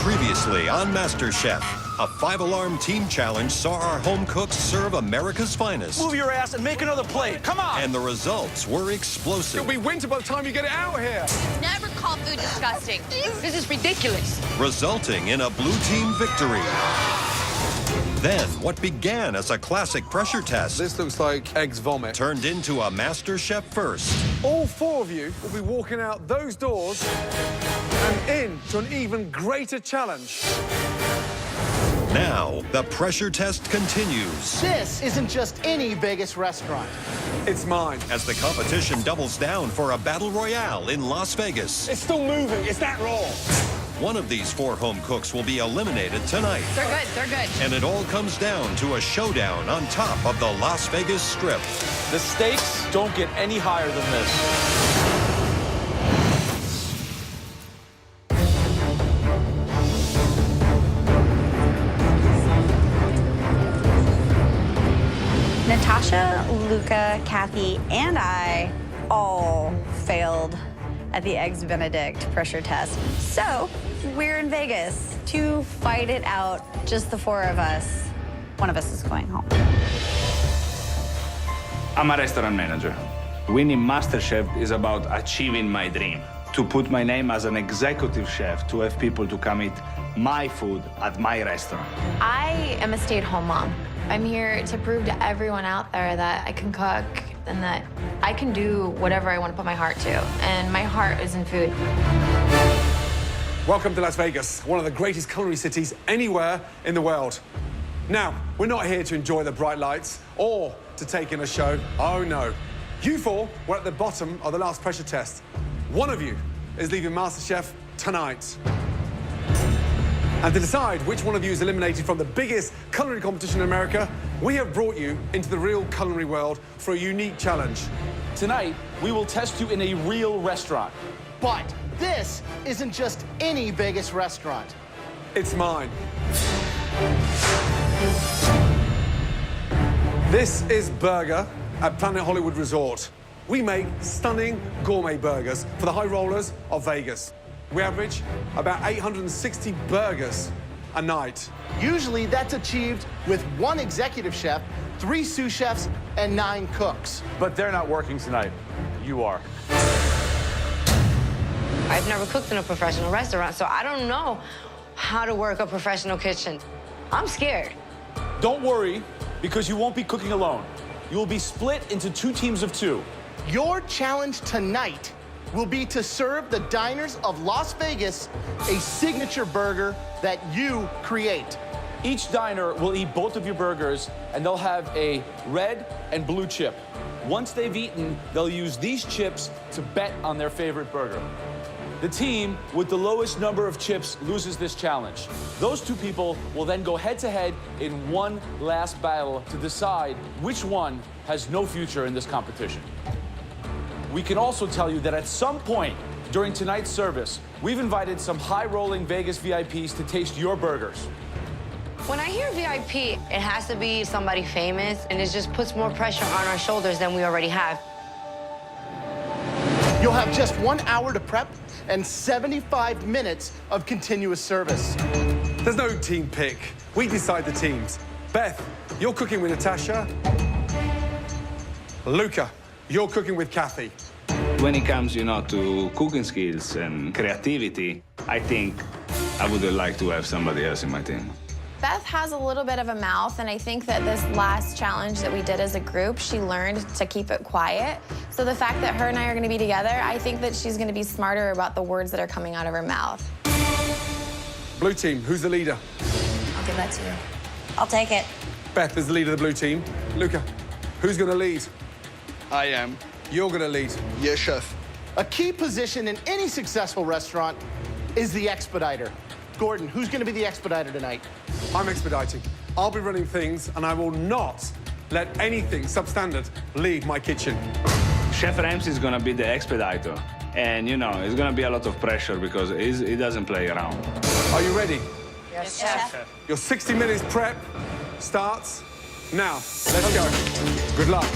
Previously on MasterChef, a 5-alarm team challenge saw our home cooks serve America's finest. Move your ass and make another plate. Come on! And the results were explosive. It'll be winter by the time you get it out of here. Never call food disgusting. This is ridiculous. Resulting in a blue team victory. Then, what began as a classic pressure test This looks like eggs vomit. turned into a MasterChef first. All 4 of you will be walking out those doors and in to an even greater challenge. Now, the pressure test continues This isn't just any Vegas restaurant. It's mine. as the competition doubles down for a battle royale in Las Vegas. It's still moving. It's that raw. One of these 4 home cooks will be eliminated tonight. They're good, they're good. And it all comes down to a showdown on top of the Las Vegas Strip. The stakes don't get any higher than this. Natasha, Luca, Kathy, and I all failed at the Eggs Benedict pressure test. So we're in Vegas to fight it out, just the 4 of us. One of us is going home. I'm a restaurant manager. Winning MasterChef is about achieving my dream. To put my name as an executive chef, to have people to come eat my food at my restaurant. I am a stay-at-home mom. I'm here to prove to everyone out there that I can cook and that I can do whatever I want to put my heart to. And my heart is in food. Welcome to Las Vegas, one of the greatest culinary cities anywhere in the world. Now, we're not here to enjoy the bright lights or to take in a show. Oh, no. You 4 were at the bottom of the last pressure test. One of you is leaving MasterChef tonight. And to decide which one of you is eliminated from the biggest culinary competition in America, we have brought you into the real culinary world for a unique challenge. Tonight, we will test you in a real restaurant. But this isn't just any Vegas restaurant. It's mine. This is BurGR at Planet Hollywood Resort. We make stunning gourmet burgers for the high rollers of Vegas. We average about 860 burgers a night. Usually that's achieved with 1 executive chef, 3 sous chefs, and 9 cooks. But they're not working tonight. You are. I've never cooked in a professional restaurant, so I don't know how to work a professional kitchen. I'm scared. Don't worry, because you won't be cooking alone. You will be split into 2 teams of 2. Your challenge tonight will be to serve the diners of Las Vegas a signature burger that you create. Each diner will eat both of your burgers, and they'll have a red and blue chip. Once they've eaten, they'll use these chips to bet on their favorite burger. The team with the lowest number of chips loses this challenge. Those 2 people will then go head-to-head in one last battle to decide which one has no future in this competition. We can also tell you that at some point during tonight's service, we've invited some high-rolling Vegas VIPs to taste your burgers. When I hear VIP, it has to be somebody famous, and it just puts more pressure on our shoulders than we already have. You'll have just 1 hour to prep and 75 minutes of continuous service. There's no team pick. We decide the teams. Beth, you're cooking with Natasha. Luca, you're cooking with Kathy. When it comes, to cooking skills and creativity, I think I would like to have somebody else in my team. Beth has a little bit of a mouth, and I think that this last challenge that we did as a group, she learned to keep it quiet. So the fact that her and I are going to be together, I think that she's going to be smarter about the words that are coming out of her mouth. Blue team, who's the leader? I'll give that to you. I'll take it. Beth is the leader of the blue team. Luca, who's going to lead? I am. You're going to lead. Yes, chef. A key position in any successful restaurant is the expediter. Gordon, who's going to be the expediter tonight? I'm expediting. I'll be running things, and I will not let anything substandard leave my kitchen. Chef Ramsay is gonna be the expediter. And, it's gonna be a lot of pressure because he doesn't play around. Are you ready? Yes, chef. Your 60 minutes prep starts now. Let's go. Good luck.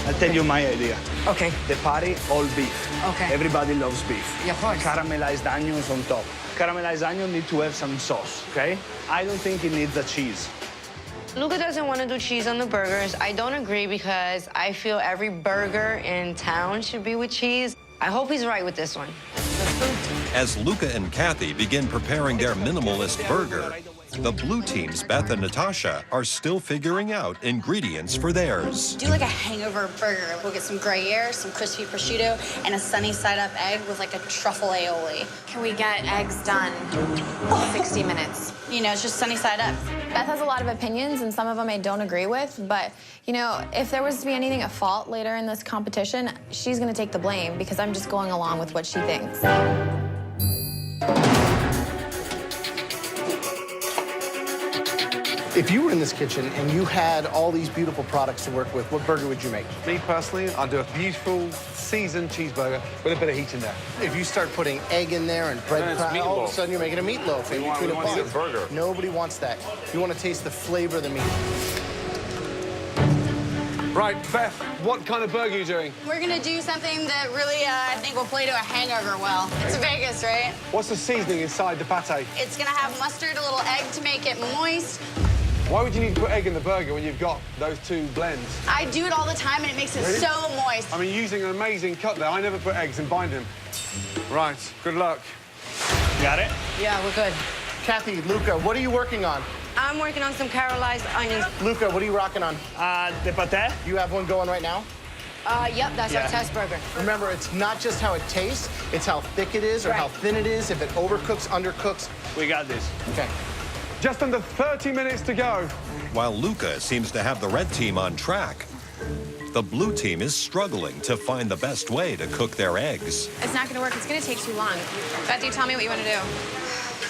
I tell you my idea. Okay. The patty, all beef. Okay. Everybody loves beef. Yeah, of course. Caramelized onions on top. Caramelized onion need to have some sauce, okay? I don't think it needs the cheese. Luca doesn't want to do cheese on the burgers. I don't agree because I feel every burger in town should be with cheese. I hope he's right with this one. As Luca and Kathy begin preparing their minimalist burger, the blue team's Beth and Natasha are still figuring out ingredients for theirs. Do like a hangover burger. We'll get some Gruyere, some crispy prosciutto, and a sunny side-up egg with like a truffle aioli. Can we get eggs done? 60 minutes. You know, it's just sunny side up. Beth has a lot of opinions, and some of them I don't agree with, but, you know, if there was to be anything at fault later in this competition, she's gonna take the blame because I'm just going along with what she thinks. If you were in this kitchen and you had all these beautiful products to work with, what burger would you make? Me personally, I'd do a beautiful seasoned cheeseburger with a bit of heat in there. If you start putting egg in there and bread, all of a sudden you're making a meatloaf. We want a burger. Nobody wants that. You want to taste the flavor of the meat. Right, Beth, what kind of burger are you doing? We're gonna do something that really, I think will play to a hangover well. It's Vegas, right? What's the seasoning inside the pate? It's gonna have mustard, a little egg to make it moist. Why would you need to put egg in the burger when you've got those two blends? I do it all the time, and it makes it Really? so moist. I mean, using an amazing cut there. I never put eggs and bind them. Right, good luck. Got it? Yeah, we're good. Kathy, Luca, what are you working on? I'm working on some caramelized onions. Luca, what are you rocking on? The pate? You have one going right now? Yep, that's our test burger. Remember, it's not just how it tastes, it's how thick it is or how thin it is, if it overcooks, undercooks. We got this. Okay. Just under 30 minutes to go. While Luca seems to have the red team on track, the blue team is struggling to find the best way to cook their eggs. It's not gonna work. It's gonna take too long. Beth, you tell me what you want to do.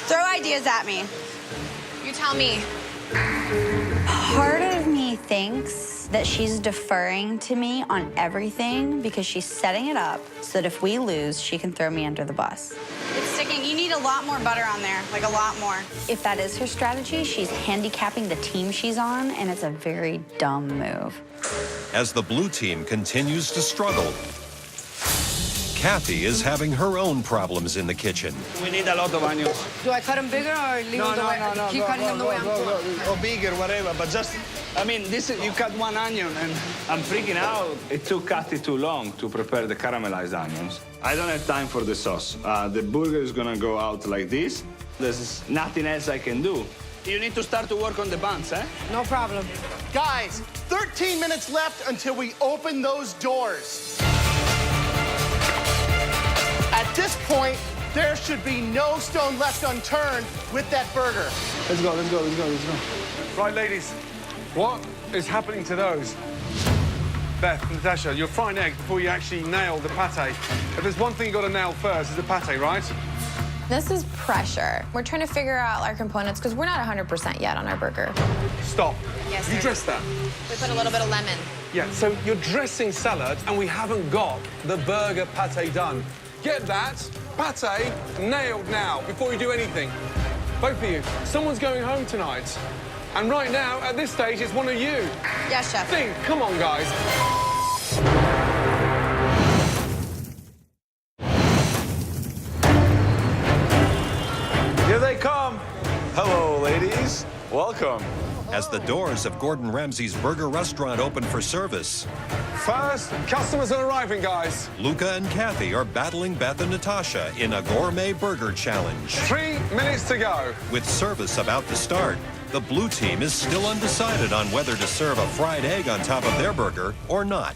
Throw ideas at me. You tell me. Part of me thinks that she's deferring to me on everything because she's setting it up so that if we lose, she can throw me under the bus. It's sticking. You need a lot more butter on there, like a lot more. If that is her strategy, she's handicapping the team she's on, and it's a very dumb move. As the blue team continues to struggle, Kathy is having her own problems in the kitchen. We need a lot of onions. Do I cut them bigger or leave them the way? Keep cutting them the way I'm doing. Or bigger, whatever. But just, I mean, this is, you cut one onion and I'm freaking out. It took Kathy too long to prepare the caramelized onions. I don't have time for the sauce. The burger is gonna go out like this. There's nothing else I can do. You need to start to work on the buns, eh? No problem. Guys, 13 minutes left until we open those doors. At this point, there should be no stone left unturned with that burger. Let's go, let's go, let's go, let's go. Right, ladies, what is happening to those? Beth, Natasha, you're frying eggs before you actually nail the pate. If there's one thing you got to nail first, it's the pate, right? This is pressure. We're trying to figure out our components because we're not 100% yet on our burger. Stop. Yes, You sir. dressed that? We put a little bit of lemon. Yeah, so you're dressing salad and we haven't got the burger pate done. Get that pate nailed now before you do anything. Both of you, someone's going home tonight. And right now, at this stage, it's one of you. Yes, chef. Think, come on, guys. Here they come. Hello, ladies. Welcome. As the doors of Gordon Ramsay's burger restaurant open for service, First, customers are arriving, guys. Luca and Kathy are battling Beth and Natasha in a gourmet burger challenge. 3 minutes to go. With service about to start, the blue team is still undecided on whether to serve a fried egg on top of their burger or not.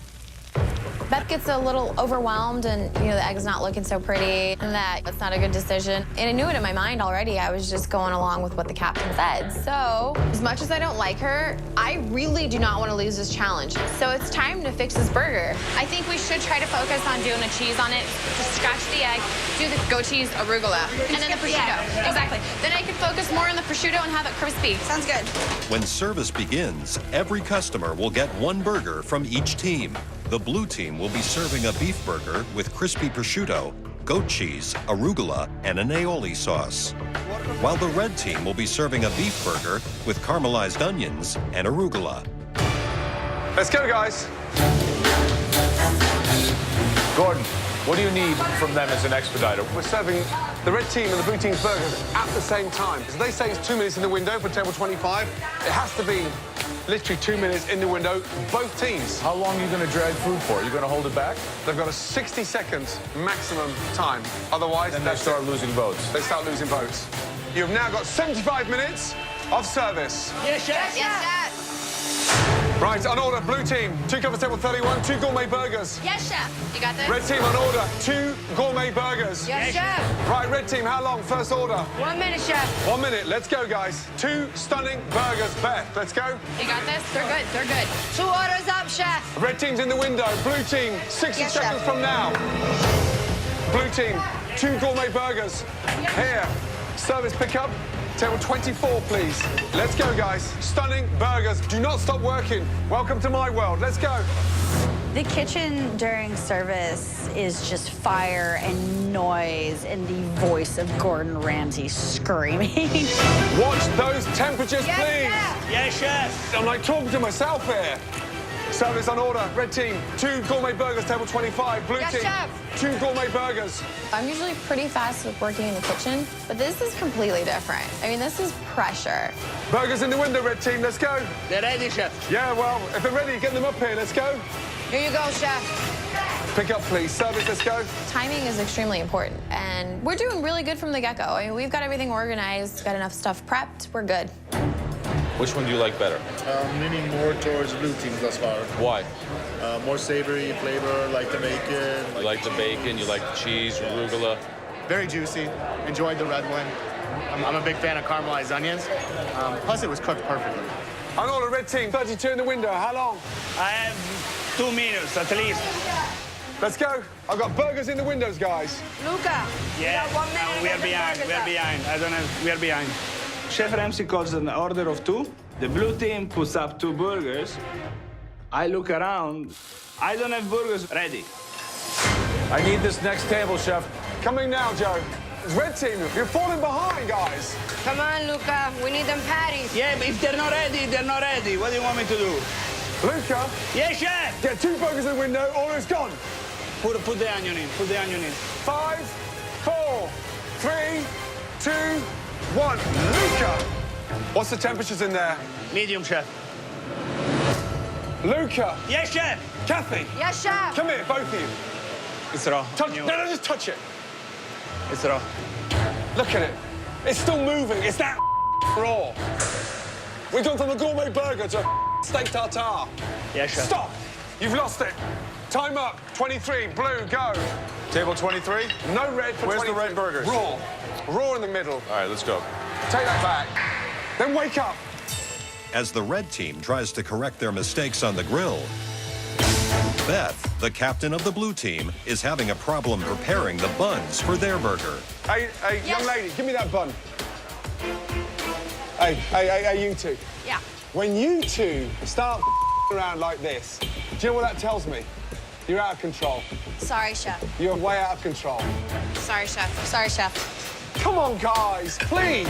Beth gets a little overwhelmed and, you know, the egg's not looking so pretty and that it's not a good decision. And I knew it in my mind already. I was just going along with what the captain said. So, as much as I don't like her, I really do not want to lose this challenge. So it's time to fix this burger. I think we should try to focus on doing a cheese on it. Just scratch the egg, do the goat cheese arugula, and then the prosciutto. Exactly. Then I can focus more on the prosciutto and have it crispy. Sounds good. When service begins, every customer will get one burger from each team. The blue team will be serving a beef burger with crispy prosciutto, goat cheese, arugula, and an aioli sauce. While the red team will be serving a beef burger with caramelized onions and arugula. Let's go, guys. Gordon, what do you need from them as an expediter? We're serving the red team and the blue team's burgers at the same time. So they say it's 2 minutes in the window for table 25. It has to be literally 2 minutes in the window, both teams. How long are you going to drag food for? Are you going to hold it back? They've got a 60-second maximum time. Otherwise, Then they start losing votes. They start losing votes. You've now got 75 minutes of service. Yes, chef. Yes, chef. Right, on order, blue team, 2 covers table 31, 2 gourmet burgers. Yes, chef. You got this? Red team on order, 2 gourmet burgers. Yes, chef. Right, red team, how long? First order. 1 minute, chef. 1 minute, let's go, guys. 2 stunning burgers. Beth, let's go. You got this? They're good. They're good. 2 orders up, chef. Red team's in the window. Blue team, 60 Yes, seconds chef. from now. Blue team, 2 gourmet burgers. Here, service pickup. Table 24, please. Let's go, guys. Stunning burgers. Do not stop working. Welcome to my world. Let's go. The kitchen during service is just fire and noise and the voice of Gordon Ramsay screaming. Watch those temperatures, Yes, please. chef. Yes, chef. I'm like talking to myself here. Service on order. Red team, 2 gourmet burgers, table 25. Blue Yes, team, chef. 2 gourmet burgers. I'm usually pretty fast with working in the kitchen, but this is completely different. I mean, this is pressure. Burgers in the window, red team. Let's go. They're ready, chef. Yeah, well, if they're ready, get them up here. Let's go. Here you go, chef. Pick up, please. Service, let's go. Timing is extremely important, and we're doing really good from the get-go. I mean, we've got everything organized, got enough stuff prepped, we're good. Which one do you like better? I'm leaning more towards blue teams thus far. Why? More savory flavor, like the bacon. You like the bacon, you like the cheese, arugula. Very juicy. Enjoyed the red one. I'm a big fan of caramelized onions. Plus, it was cooked perfectly. On order, red team, 32 in the window. How long? I have 2 minutes at least. Let's go. I've got burgers in the windows, guys. Luca. Yeah, You got 1 minute. we to are get the behind. burgers We are up. behind. I don't have. We are behind. Chef Ramsay calls an order of 2. The blue team puts up 2 burgers. I look around. I don't have burgers ready. I need this next table, chef. Coming now, Joe. It's red team. You're falling behind, guys. Come on, Luca. We need them patties. Yeah, but if they're not ready, they're not ready. What do you want me to do? Luca, Yes, chef. get 2 burgers in the window. Order's gone. Put the onion in. Put the onion in. 5, 4, 3, 2, 1. Luca. What's the temperatures in there? Medium, chef. Luca. Yes, chef. Kathy. Yes, chef. Come here, both of you. It's raw. Touch. No, just touch it. It's raw. Look at it. It's still moving. It's that raw. We've gone from a gourmet burger to a steak tartare. Yes, chef. Stop. You've lost it. Time up. 23. Blue, go. Table 23? No red for Where's the 23. red burgers? Raw. Raw in the middle. All right, let's go. Take that back. Then wake up. As the red team tries to correct their mistakes on the grill, Beth, the captain of the blue team, is having a problem preparing the buns for their burger. Hey, young lady, give me that bun. Hey, you two. Yeah. When you two start around like this, do you know what that tells me? You're out of control. Sorry, chef. You're way out of control. Sorry, chef. Sorry, chef. Come on, guys, please.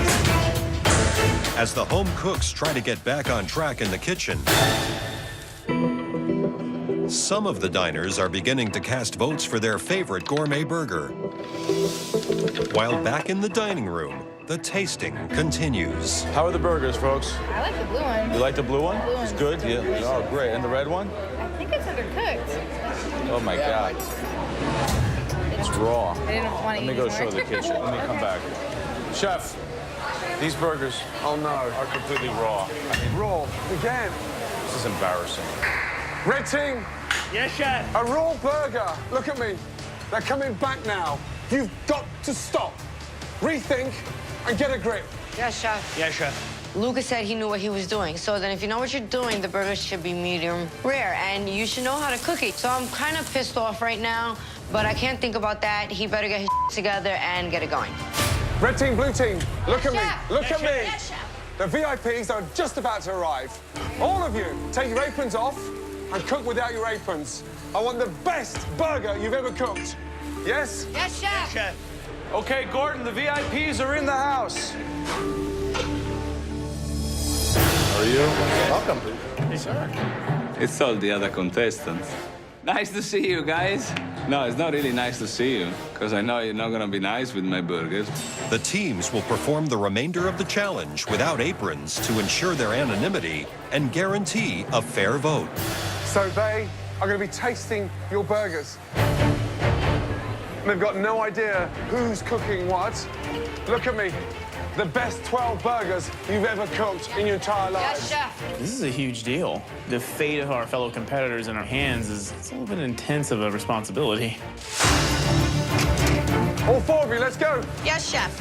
As the home cooks try to get back on track in the kitchen, some of the diners are beginning to cast votes for their favorite gourmet burger. While back in the dining room, the tasting continues. How are the burgers, folks? I like the blue one. You like the blue one? Blue It's one's good? Yeah. delicious. Oh, great. And the red one? I think it's undercooked. Oh, my God. It's raw. I didn't want to Let me eat go more. show the kitchen. Let me come back. Chef, these burgers Oh, no. are completely raw. I mean, Raw, again. this is embarrassing. Red team, Yes, chef. a raw burger. Look at me. They're coming back now. You've got to stop, rethink, and get a grip. Yes, chef. Yes, chef. Luca said he knew what he was doing. So then if you know what you're doing, the burgers should be medium rare, and you should know how to cook it. So I'm kind of pissed off right now, but I can't think about that. He better get his together and get it going. Red team, blue team, look at me. Chef. Look at me. Yes, chef. The VIPs are just about to arrive. All of you, take your aprons off and cook without your aprons. I want the best burger you've ever cooked. Yes? Yes, chef. Chef. Okay, Gordon, the VIPs are in the house. How are you? Welcome. Yes, sir. It's all the other contestants. Nice to see you, guys. No, it's not really nice to see you, because I know you're not going to be nice with my burgers. The teams will perform the remainder of the challenge without aprons to ensure their anonymity and guarantee a fair vote. So they are going to be tasting your burgers. They've got no idea who's cooking what. Look at me. The best 12 burgers you've ever cooked in your entire life. Yes, chef. This is a huge deal. The fate of our fellow competitors in our hands is a little bit intense of a responsibility. All 4 of you, let's go. Yes, chef.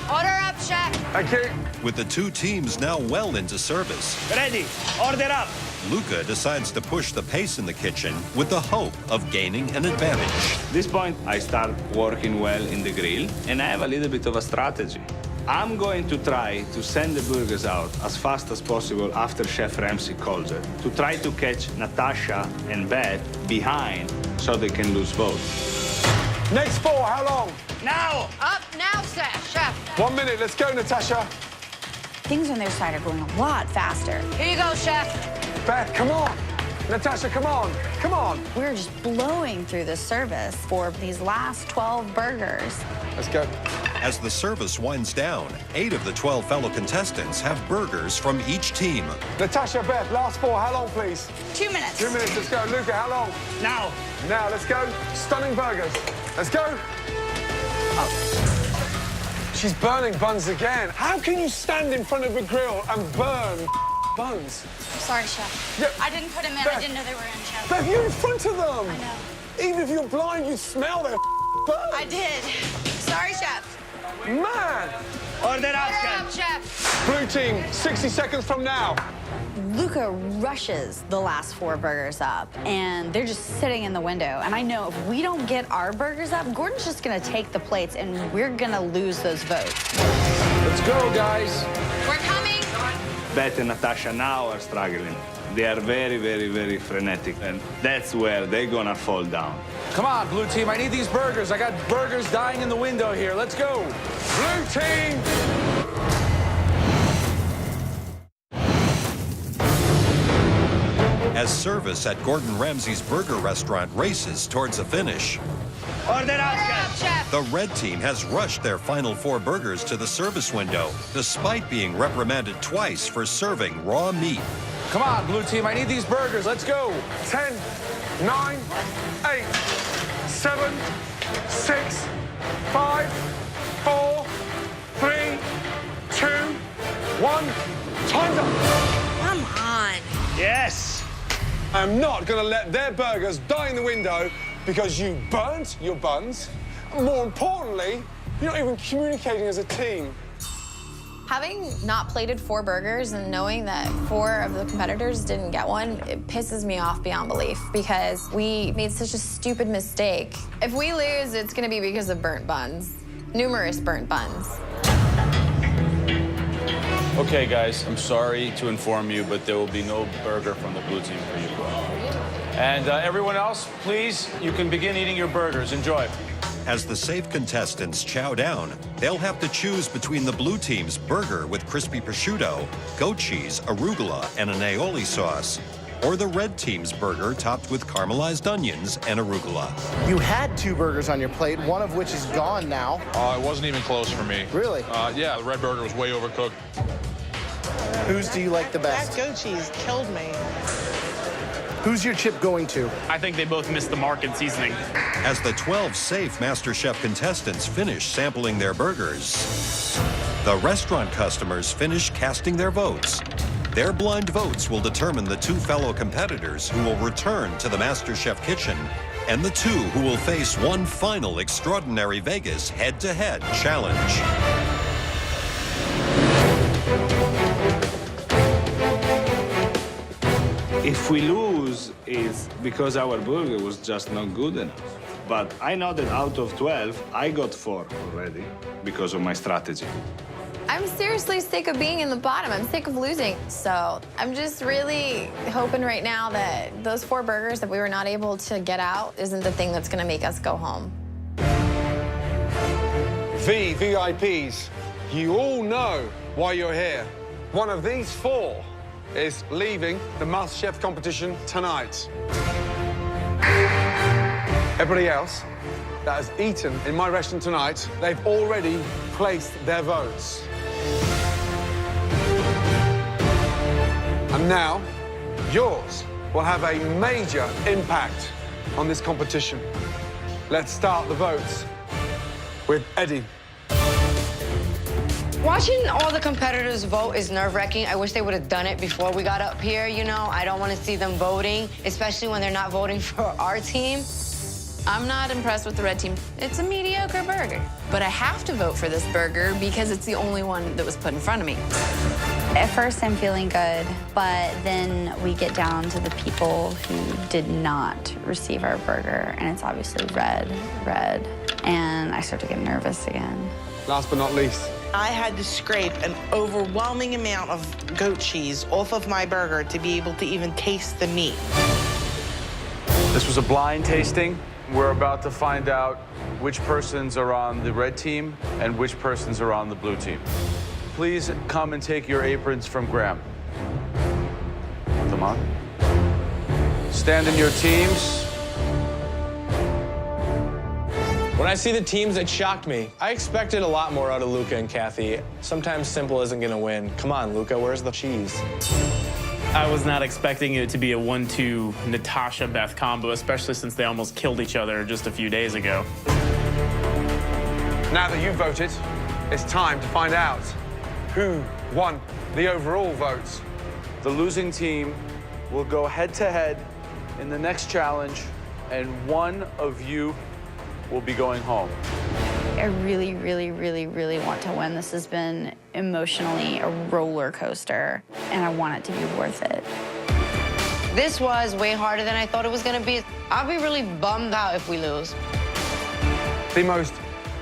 Order up, chef. Thank you. With the 2 teams now well into service, Ready, order up. Luca decides to push the pace in the kitchen with the hope of gaining an advantage. At this point, I start working well in the grill, and I have a little bit of a strategy. I'm going to try to send the burgers out as fast as possible after Chef Ramsay calls it, to try to catch Natasha and Beth behind so they can lose votes. Next 4, how long? Now! Up now, chef. 1 minute, let's go, Natasha. Things on their side are going a lot faster. Here you go, chef. Beth, come on. Natasha, come on. Come on. We're just blowing through the service for these last 12 burgers. Let's go. As the service winds down, 8 of the 12 fellow contestants have burgers from each team. Natasha, Beth, last 4, how long, please? 2 minutes. 2 minutes, let's go. Luca, how long? Now! Now, let's go. Stunning burgers. Let's go. Oh. She's burning buns again. How can you stand in front of a grill and burn buns? Sorry, chef. Yep. I didn't put them in. Beth. I didn't know they were in, chef. Beth, you're in front of them. I know. Even if you're blind, you smell their burns. I did. Sorry, chef. Man. Order up, Order up, chef. chef. Blue team, 60 seconds from now. Luca rushes the last 4 burgers up, and they're just sitting in the window. And I know if we don't get our burgers up, Gordon's just gonna take the plates, and we're gonna lose those votes. Let's go, guys. We're coming. Beth and Natasha now are struggling. They are very, very, very frenetic, and that's where they're gonna fall down. Come on, blue team. I need these burgers. I got burgers dying in the window here. Let's go. Blue team. As service at Gordon Ramsay's burger restaurant races towards a finish, Order up, Order up, chef. chef. the red team has rushed their final 4 burgers to the service window, despite being reprimanded twice for serving raw meat. Come on, blue team. I need these burgers. Let's go. 10, 9, 8, 7, 6, 5, 4, 3, 2, 1. Time's up. Come on. Yes! I'm not going to let their burgers die in the window because you burnt your buns. More importantly, you're not even communicating as a team. Having not plated 4 burgers and knowing that 4 of the competitors didn't get one, it pisses me off beyond belief because we made such a stupid mistake. If we lose, it's gonna be because of burnt buns. Numerous burnt buns. Okay, guys, I'm sorry to inform you, but there will be no burger from the blue team for you. And everyone else, please, you can begin eating your burgers. Enjoy. As the safe contestants chow down, they'll have to choose between the blue team's burger with crispy prosciutto, goat cheese, arugula, and an aioli sauce, or the red team's burger topped with caramelized onions and arugula. You had 2 burgers on your plate, one of which is gone now. It wasn't even close for me. Really? Yeah, the red burger was way overcooked. Whose do you like the best? That goat cheese killed me. Who's your chip going to? I think they both missed the mark in seasoning. As the 12 safe MasterChef contestants finish sampling their burgers, the restaurant customers finish casting their votes. Their blind votes will determine the 2 fellow competitors who will return to the MasterChef kitchen and the 2 who will face one final Extraordinary Vegas head-to-head challenge. If we lose, it's because our burger was just not good enough. But I know that out of 12, I got 4 already because of my strategy. I'm seriously sick of being in the bottom. I'm sick of losing. So I'm just really hoping right now that those 4 burgers that we were not able to get out isn't the thing that's gonna make us go home. VIPs, you all know why you're here. One of these 4 is leaving the MasterChef competition tonight. Everybody else that has eaten in my restaurant tonight, they've already placed their votes. And now, yours will have a major impact on this competition. Let's start the votes with Eddie. Watching all the competitors vote is nerve-wracking. I wish they would have done it before we got up here, you know? I don't want to see them voting, especially when they're not voting for our team. I'm not impressed with the red team. It's a mediocre burger. But I have to vote for this burger because it's the only one that was put in front of me. At first, I'm feeling good, but then we get down to the people who did not receive our burger, and it's obviously red, and I start to get nervous again. Last but not least, I had to scrape an overwhelming amount of goat cheese off of my burger to be able to even taste the meat. This was a blind tasting. We're about to find out which persons are on the red team and which persons are on the blue team. Please come and take your aprons from Graham. Come on. Stand in your teams. When I see the teams, it shocked me. I expected a lot more out of Luca and Kathy. Sometimes simple isn't gonna win. Come on, Luca, where's the cheese? I was not expecting it to be a 1-2 Natasha-Beth combo, especially since they almost killed each other just a few days ago. now that you've voted, it's time to find out who won the overall votes. The losing team will go head-to-head in the next challenge, and one of you will be going home. I really, really, really, really want to win. This has been emotionally a roller coaster, and I want it to be worth it. This was way harder than I thought it was gonna be. I'll be really bummed out if we lose. The most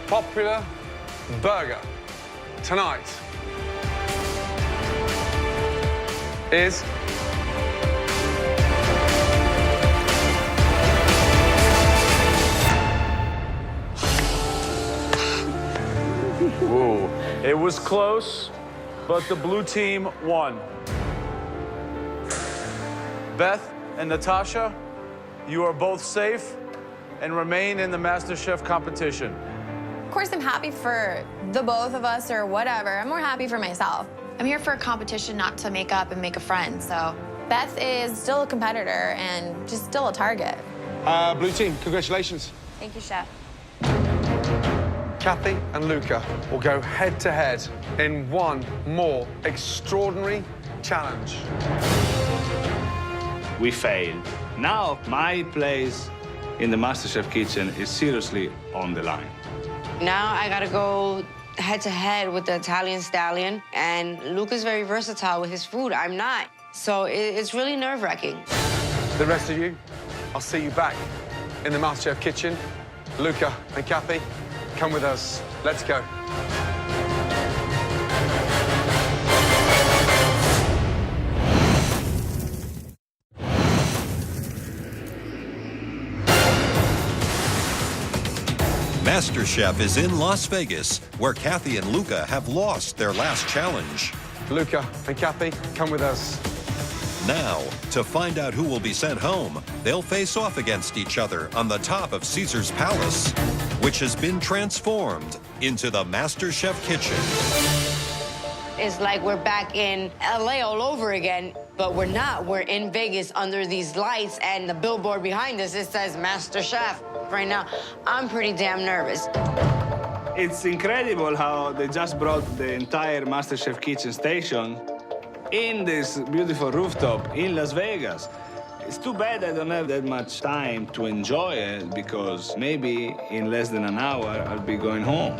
popular burger tonight is Whoa. It was close, but the blue team won. Beth and Natasha, you are both safe and remain in the MasterChef competition. Of course, I'm happy for the both of us or whatever. I'm more happy for myself. I'm here for a competition, not to make up and make a friend. So Beth is still a competitor and just still a target. Blue team, congratulations. Thank you, Chef. Kathy and Luca will go head-to-head in one more extraordinary challenge. We failed. Now my place in the MasterChef kitchen is seriously on the line. Now I gotta go head-to-head with the Italian stallion, and Luca's very versatile with his food. I'm not. So it's really nerve-wracking. The rest of you, I'll see you back in the MasterChef kitchen. Luca and Kathy, come with us. Let's go. MasterChef is in Las Vegas, where Kathy and Luca have lost their last challenge. Luca and Kathy, come with us. Now, to find out who will be sent home, they'll face off against each other on the top of Caesar's Palace, which has been transformed into the MasterChef kitchen. It's like we're back in LA all over again, but we're not. We're in Vegas under these lights, and the billboard behind us, it says MasterChef. Right now, I'm pretty damn nervous. It's incredible how they just brought the entire MasterChef kitchen station in this beautiful rooftop in Las Vegas. It's too bad I don't have that much time to enjoy it, because maybe in less than an hour, I'll be going home.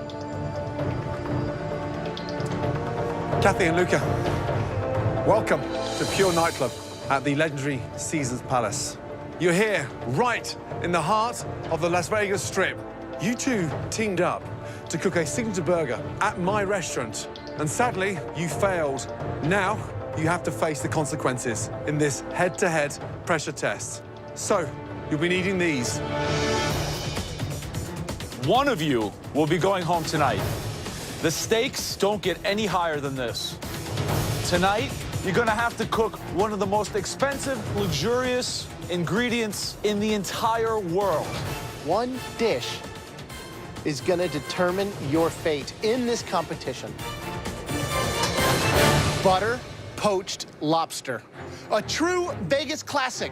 Kathy and Luca, welcome to Pure Nightclub at the legendary Caesar's Palace. You're here, right in the heart of the Las Vegas Strip. You two teamed up to cook a signature burger at my restaurant, and sadly, you failed. Now, you have to face the consequences in this head-to-head pressure test. So, you'll be needing these. One of you will be going home tonight. The stakes don't get any higher than this. Tonight, you're gonna have to cook one of the most expensive, luxurious ingredients in the entire world. one dish is going to determine your fate in this competition. Butter poached lobster. A true Vegas classic.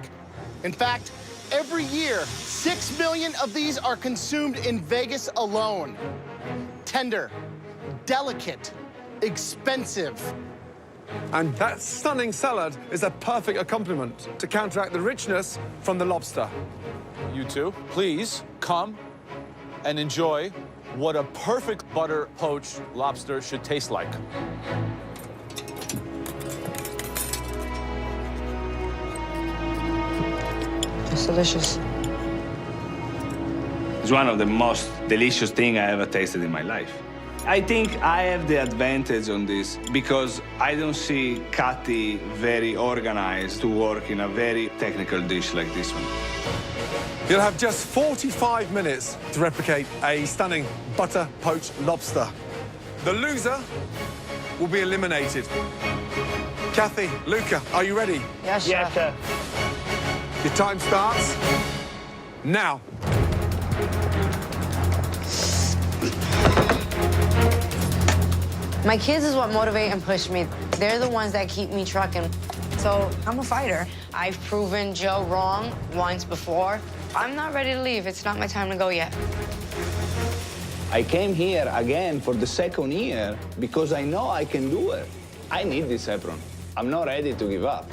In fact, every year, 6 million of these are consumed in Vegas alone. Tender, delicate, expensive. And that stunning salad is a perfect accompaniment to counteract the richness from the lobster. You two, please come and enjoy what a perfect butter poached lobster should taste like. It's delicious. It's one of the most delicious things I ever tasted in my life. I think I have the advantage on this because I don't see Kathy very organized to work in a very technical dish like this one. You'll have just 45 minutes to replicate a stunning butter poached lobster. The loser will be eliminated. Kathy, Luca, are you ready? Yes, Yes, Chef. sir. Your time starts now. My kids is what motivate and push me. They're the ones that keep me trucking. So I'm a fighter. I've proven Joe wrong once before. I'm not ready to leave. It's not my time to go yet. I came here again for the second year because I know I can do it. I need this apron. I'm not ready to give up.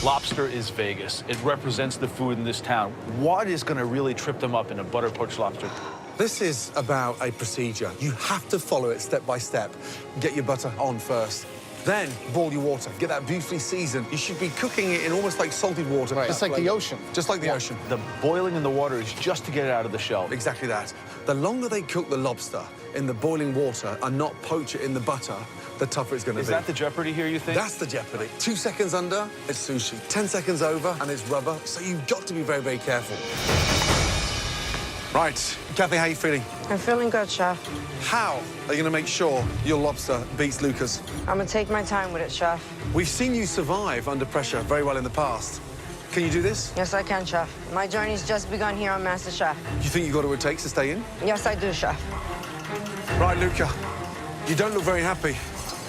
Lobster is Vegas. It represents the food in this town. What is going to really trip them up in a butter poached lobster? This is about a procedure. You have to follow it step by step. Get your butter on first. Then boil your water. Get that beautifully seasoned. You should be cooking it in almost like salted water. Right. Just like the ocean. Just like the ocean. The boiling in the water is just to get it out of the shell. Exactly that. The longer they cook the lobster in the boiling water and not poach it in the butter, the tougher it's going to be. Is that the jeopardy here, you think? That's the jeopardy. 2 seconds under, it's sushi. 10 seconds over, and it's rubber. So you've got to be very, very careful. Right. Kathy, how are you feeling? I'm feeling good, Chef. How are you going to make sure your lobster beats Luca's? I'm gonna take my time with it, Chef. We've seen you survive under pressure very well in the past. Can you do this? Yes, I can, Chef. My journey's just begun here on MasterChef. You think you've got what it takes to stay in? Yes, I do, Chef. Right, Luca. You don't look very happy.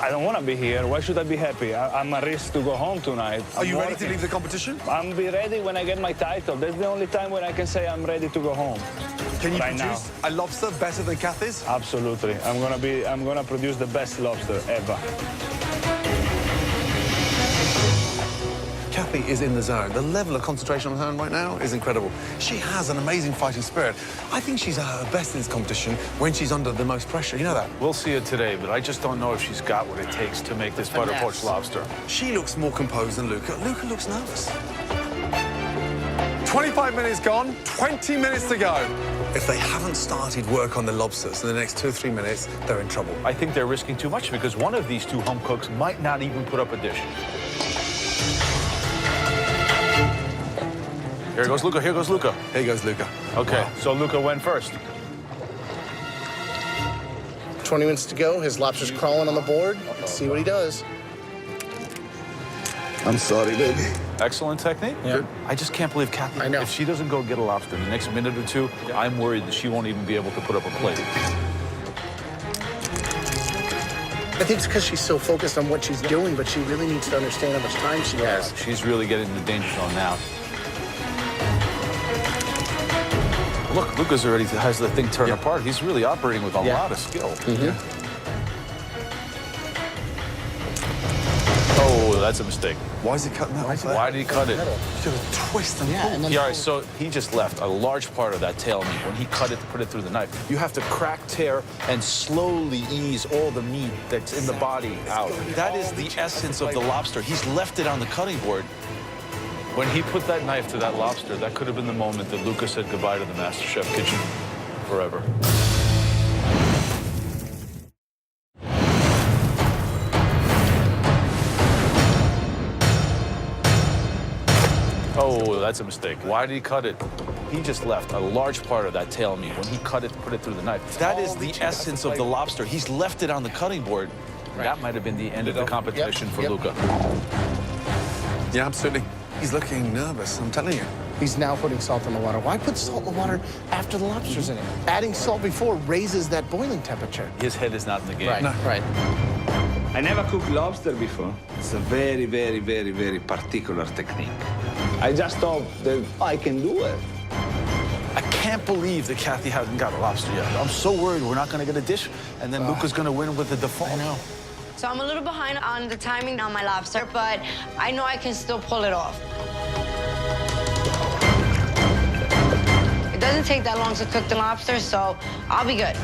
I don't want to be here. Why should I be happy? I'm at risk to go home tonight. Are you ready to leave the competition? I'm be ready when I get my title. That's the only time when I can say I'm ready to go home. Can you right produce a lobster better than Kathy's? Absolutely. I'm gonna produce the best lobster ever. Kathy is in the zone. The level of concentration on her right now is incredible. She has an amazing fighting spirit. I think she's at her best in this competition when she's under the most pressure. You know that? We'll see it today, but I just don't know if she's got what it takes to make this butter poached lobster. She looks more composed than Luca. Luca looks nervous. 25 minutes gone, 20 minutes to go. If they haven't started work on the lobsters in the next 2 or 3 minutes, they're in trouble. I think they're risking too much because one of these two home cooks might not even put up a dish. Here goes Luca, here goes Luca. Here goes Luca. Okay, so Luca went first. 20 minutes to go. His lobster's crawling on the board. Let's see what he does. I'm sorry, baby. Excellent technique. Yeah. I just can't believe Kathy. I know. If she doesn't go get a lobster in the next minute or two, I'm worried that she won't even be able to put up a plate. I think it's because she's so focused on what she's doing, but she really needs to understand how much time she has. She's really getting in the danger zone now. Look, Luca's already has the thing turned apart. He's really operating with a lot of skill. Oh, that's a mistake. Why is he cutting that off there? Why did he cut it? He's going to twist and pull. Yeah, all right, so he just left a large part of that tail meat. When he cut it to put it through the knife, you have to crack, tear, and slowly ease all the meat that's in the body out. That is the essence of the lobster. He's left it on the cutting board. When he put that knife to that lobster, that could have been the moment that Luca said goodbye to the MasterChef kitchen forever. Oh, that's a mistake. Why did he cut it? He just left a large part of that tail meat. When he cut it, put it through the knife. That is the essence of the lobster. He's left it on the cutting board. That might have been the end of the competition for Luca. Yeah, absolutely. He's looking nervous, I'm telling you. He's now putting salt in the water. Why put salt in the water after the lobster's in it? Adding salt before raises that boiling temperature. His head is not in the game. Right, right. I never cooked lobster before. It's a very, very, very, very particular technique. I just thought that I can do it. I can't believe that Kathy hasn't got a lobster yet. I'm so worried we're not going to get a dish, and then Luca's going to win with the default. I know. So I'm a little behind on the timing on my lobster, but I know I can still pull it off. It doesn't take that long to cook the lobster, so I'll be good.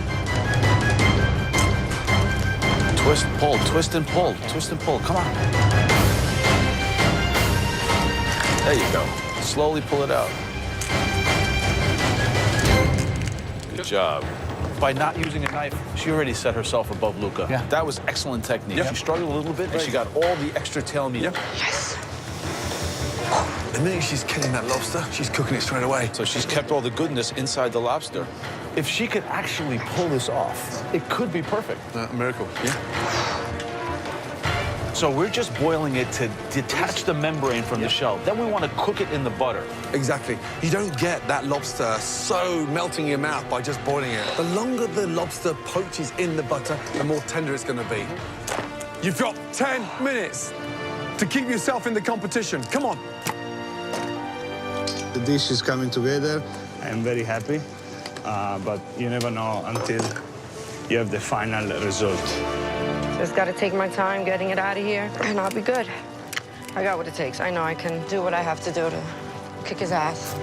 Twist, pull, twist and pull, twist and pull. Come on. There you go. Slowly pull it out. Good job. By not using a knife, she already set herself above Luca. Yeah. That was excellent technique. Yeah. She struggled a little bit, and she got all the extra tail meat. Yep. Yes. The minute she's killing that lobster, she's cooking it straight away. So she's kept all the goodness inside the lobster. If she could actually pull this off, it could be perfect. A miracle. Yeah. So we're just boiling it to detach the membrane from the shell. Then we want to cook it in the butter. Exactly. You don't get that lobster so melting in your mouth by just boiling it. The longer the lobster poaches in the butter, the more tender it's going to be. You've got 10 minutes to keep yourself in the competition. Come on. The dish is coming together. I'm very happy, but you never know until you have the final result. Just got to take my time getting it out of here, and I'll be good. I got what it takes. I know I can do what I have to do to kick his ass.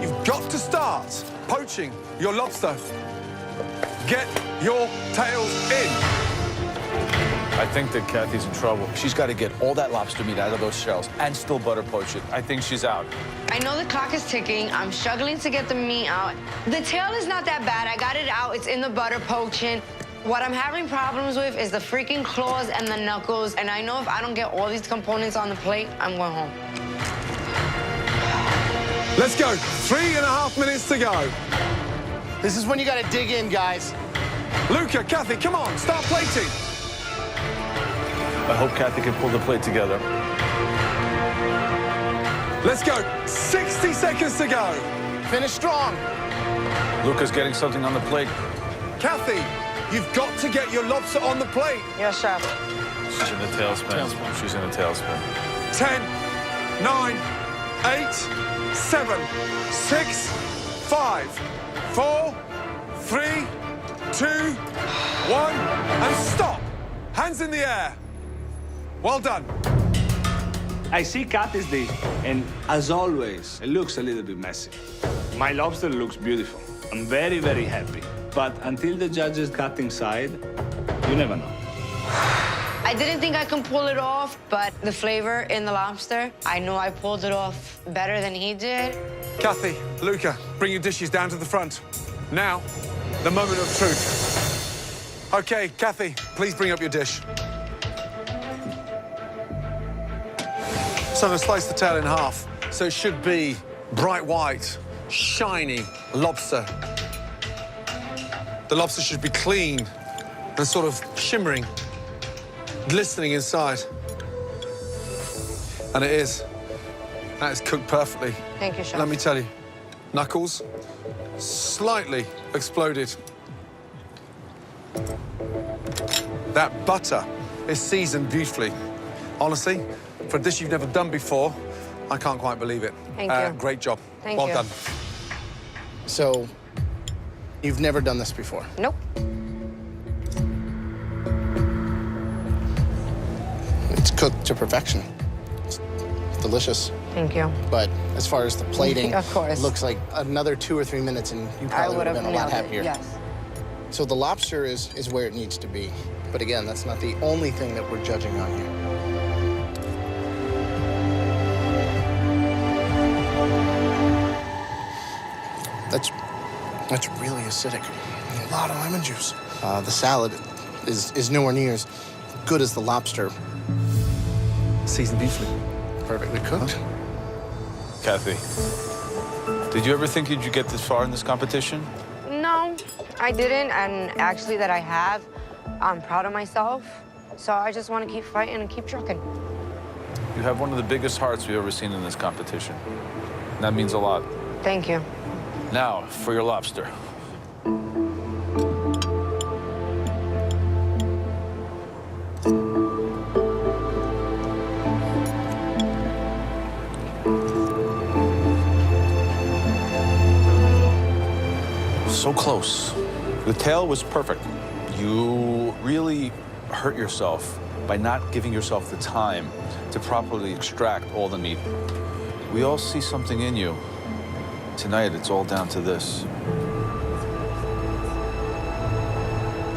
You've got to start poaching your lobster. Get your tails in. I think that Kathy's in trouble. She's got to get all that lobster meat out of those shells and still butter poach it. I think she's out. I know the clock is ticking. I'm struggling to get the meat out. The tail is not that bad. I got it out. It's in the butter poaching. What I'm having problems with is the freaking claws and the knuckles. And I know if I don't get all these components on the plate, I'm going home. Let's go. 3.5 minutes to go. This is when you got to dig in, guys. Luca, Kathy, come on. Start plating. I hope Kathy can pull the plate together. Let's go. 60 seconds to go. Finish strong. Luca's getting something on the plate. Kathy, you've got to get your lobster on the plate. Yes, chef. She's in a tailspin. She's in a tailspin. 10, 9, 8, 7, 6, 5, 4, 3, 2, 1, and stop. Hands in the air. Well done. I see Kathy's dish, and as always, it looks a little bit messy. My lobster looks beautiful. I'm very, very happy. But until the judges cut inside, you never know. I didn't think I can pull it off, but the flavor in the lobster, I know I pulled it off better than he did. Kathy, Luca, bring your dishes down to the front. Now, the moment of truth. Okay, Kathy, please bring up your dish. So I'm gonna slice the tail in half. So it should be bright white, shiny lobster. The lobster should be clean and sort of shimmering, glistening inside. And it is. That is cooked perfectly. Thank you, chef. Let me tell you, knuckles slightly exploded. That butter is seasoned beautifully. Honestly, for a dish you've never done before, I can't quite believe it. Thank you. Great job. Thank well you. done. So, you've never done this before? Nope. It's cooked to perfection. It's delicious. Thank you. But as far as the plating, Of course. it looks like another 2 or 3 minutes and you probably would have been a lot nailed it, happier. Yes. So the lobster is where it needs to be. But again, that's not the only thing that we're judging on here. That's really acidic. A lot of lemon juice. The salad is nowhere near as good as the lobster. Seasoned beautifully. Perfectly cooked. Kathy, did you ever think you'd get this far in this competition? No, I didn't, and actually that I have. I'm proud of myself, so I just want to keep fighting and keep trucking. You have one of the biggest hearts we've ever seen in this competition. That means a lot. Thank you. Now, for your lobster. So close. The tail was perfect. You really hurt yourself by not giving yourself the time to properly extract all the meat. We all see something in you. Tonight, it's all down to this.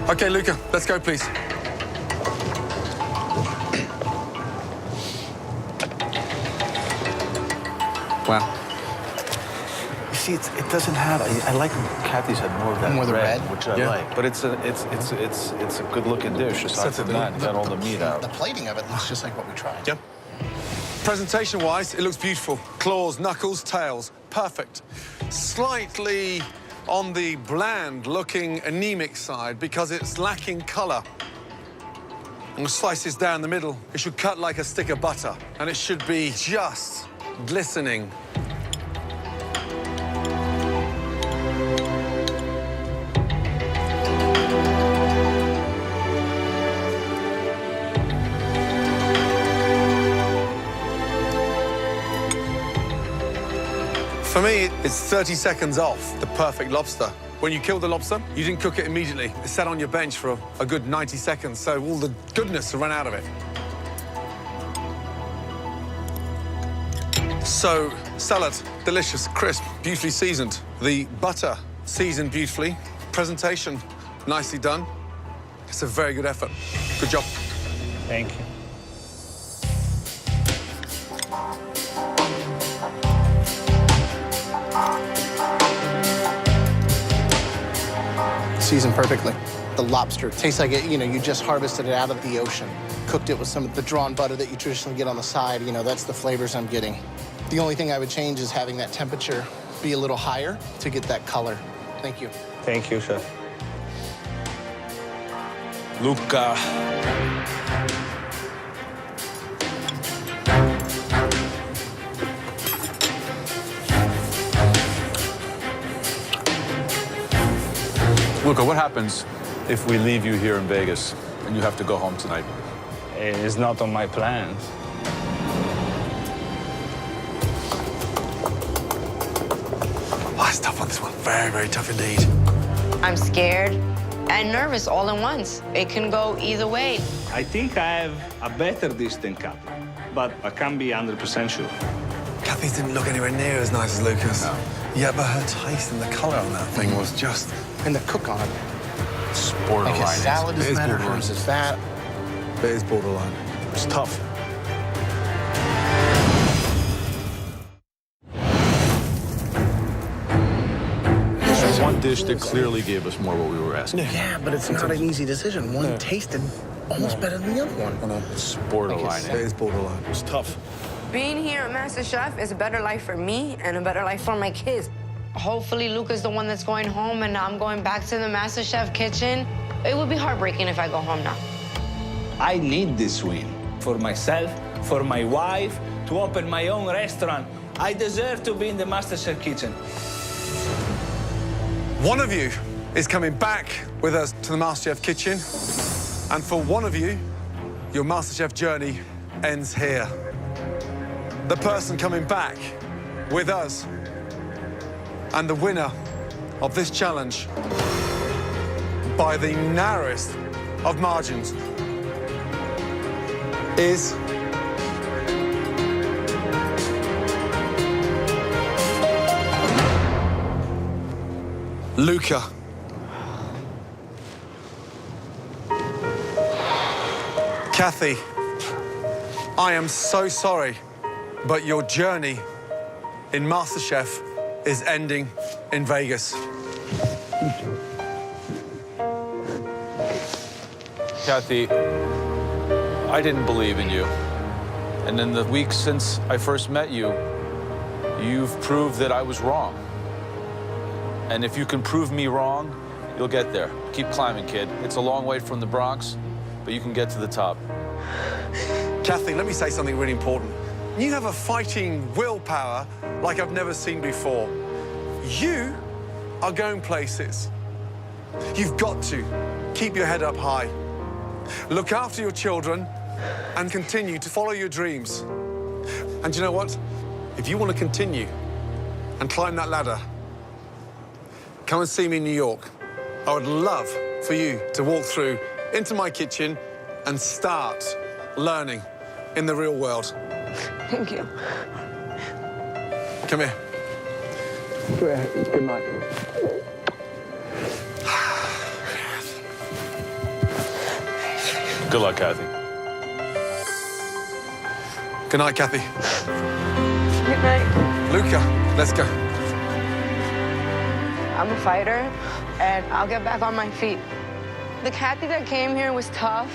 Okay, Luca, let's go, please. Wow. You see, it doesn't have. I like Kathy's had more of that. More of the red? which I like. But it's a good-looking dish. Aside from that, you got all the meat out. The plating of it looks just like what we tried. Yep. Presentation-wise, it looks beautiful. Claws, knuckles, tails, perfect. Slightly on the bland-looking anemic side because it's lacking color. And slices down the middle. It should cut like a stick of butter, and it should be just glistening. For me, it's 30 seconds off the perfect lobster. When you kill the lobster, you didn't cook it immediately. It sat on your bench for a good 90 seconds, so all the goodness will run out of it. So, salad, delicious, crisp, beautifully seasoned. The butter, seasoned beautifully. Presentation, nicely done. It's a very good effort. Good job. Thank you. Seasoned perfectly. The lobster tastes like it, you just harvested it out of the ocean. Cooked it with some of the drawn butter that you traditionally get on the side. That's the flavors I'm getting. The only thing I would change is having that temperature be a little higher to get that color. Thank you. Thank you, chef. Luca. Luca, what happens if we leave you here in Vegas and you have to go home tonight? It's not on my plans. Oh, it's tough on this one. Very, very tough indeed. I'm scared and nervous all at once. It can go either way. I think I have a better dish than Kathy, but I can't be 100% sure. Kathy's didn't look anywhere near as nice as Luca's. No. Yeah, but her taste and the color on that thing was just... And the cook on it. It's borderline. Like his salad is better, hers is that. It is borderline. It's tough. There's one dish that clearly gave us more what we were asking. Yeah, but it's not an easy decision. One tasted almost better than the other one. It's borderline. It is borderline. It's tough. Being here at MasterChef is a better life for me and a better life for my kids. Hopefully, Luca's the one that's going home and I'm going back to the MasterChef kitchen. It would be heartbreaking if I go home now. I need this win for myself, for my wife, to open my own restaurant. I deserve to be in the MasterChef kitchen. One of you is coming back with us to the MasterChef kitchen. And for one of you, your MasterChef journey ends here. The person coming back with us and the winner of this challenge by the narrowest of margins is Luca. Kathy, I am so sorry, but your journey in MasterChef is ending in Vegas. Kathy, I didn't believe in you. And in the weeks since I first met you, you've proved that I was wrong. And if you can prove me wrong, you'll get there. Keep climbing, kid. It's a long way from the Bronx, but you can get to the top. Kathy, let me say something really important. You have a fighting willpower like I've never seen before. You are going places. You've got to keep your head up high. Look after your children and continue to follow your dreams. And you know what? If you want to continue and climb that ladder, come and see me in New York. I would love for you to walk through into my kitchen and start learning in the real world. Thank you. Come here. Good night. Good luck, Kathy. Good night, Kathy. Good night. Luca, let's go. I'm a fighter, and I'll get back on my feet. The Kathy that came here was tough,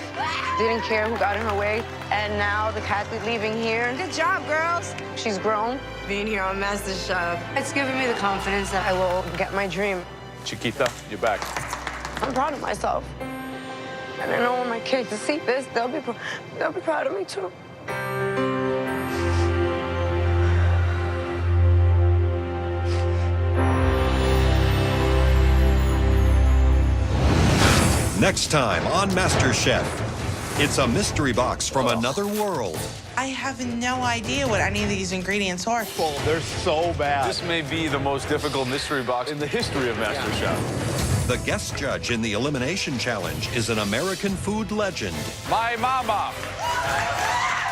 didn't care who got in her way, and now the Kathy leaving here. Good job, girls. She's grown. Being here on MasterChef, it's given me the confidence that I will get my dream. Chiquita, you're back. I'm proud of myself. And I know when my kids see this, they'll be proud of me, too. Next time on MasterChef, it's a mystery box from another world. I have no idea what any of these ingredients are. They're so bad. This may be the most difficult mystery box in the history of MasterChef. The guest judge in the elimination challenge is an American food legend. My mama.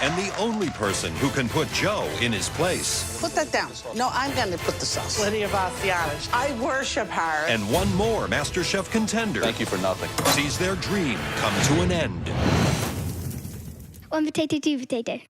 And the only person who can put Joe in his place. Put that down. No, I'm going to put the sauce. Lydia Bastianich. I worship her. And one more MasterChef contender. Thank you for nothing. Sees their dream come to an end. One potato, two potato.